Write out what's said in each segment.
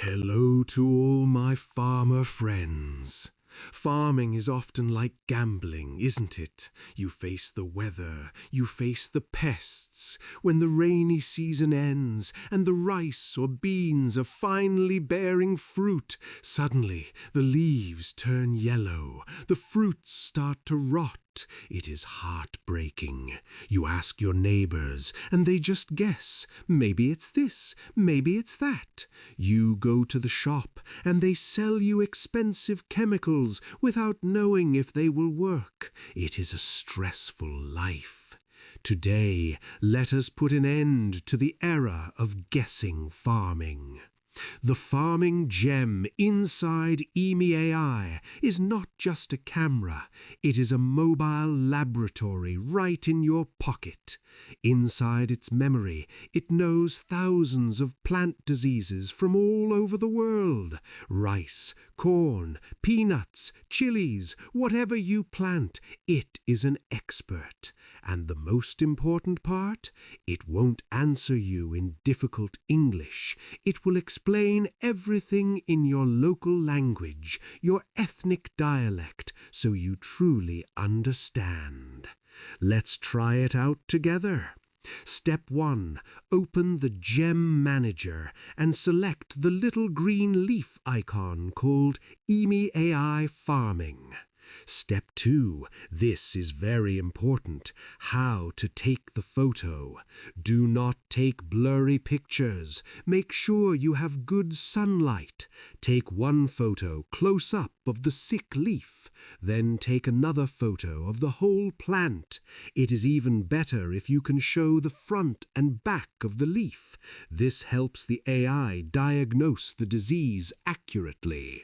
Hello to all my farmer friends. Farming is often like gambling, isn't it? You face the weather, you face the pests. When the rainy season ends and the rice or beans are finally bearing fruit, suddenly the leaves turn yellow, the fruits start to rot. It is heartbreaking. You ask your neighbors, and they just guess. Maybe it's this, maybe it's that. You go to the shop, and they sell you expensive chemicals without knowing if they will work. It is a stressful life. Today, let us put an end to the era of guessing farming. The farming gem inside EMI AI is not just a camera, it is a mobile laboratory right in your pocket. Inside its memory, it knows thousands of plant diseases from all over the world. Rice, corn, peanuts, chilies, whatever you plant, it is an expert. And the most important part, it won't answer you in difficult English. It will explain everything in your local language, your ethnic dialect, so you truly understand. Let's try it out together. Step 1. Open the Gem Manager and select the little green leaf icon called EMI AI Farming. Step 2. This is very important. How to take the photo. Do not take blurry pictures. Make sure you have good sunlight. Take one photo close up of the sick leaf. Then take another photo of the whole plant. It is even better if you can show the front and back of the leaf. This helps the AI diagnose the disease accurately.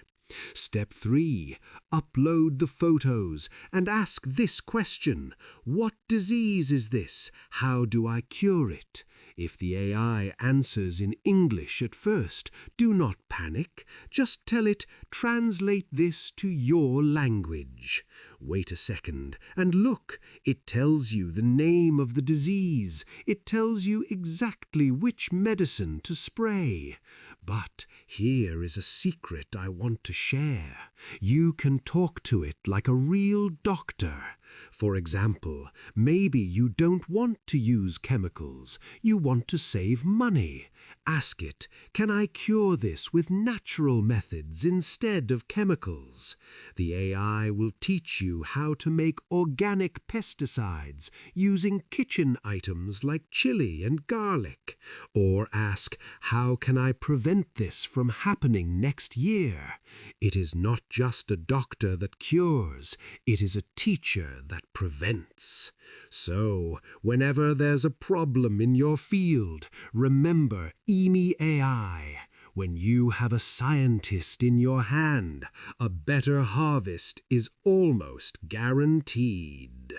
Step 3. Upload the photos and ask this question. What disease is this? How do I cure it? If the AI answers in English at first, do not panic. Just tell it, translate this to your language. Wait a second and look, it tells you the name of the disease. It tells you exactly which medicine to spray. But here is a secret I want to share. You can talk to it like a real doctor. For example, maybe you don't want to use chemicals. You want to save money. Ask it, can I cure this with natural methods instead of chemicals? The AI will teach you how to make organic pesticides using kitchen items like chili and garlic. Or ask, how can I prevent this from happening next year? It is not just a doctor that cures, it is a teacher that prevents. So, whenever there's a problem in your field, remember EMI AI. When you have a scientist in your hand, a better harvest is almost guaranteed.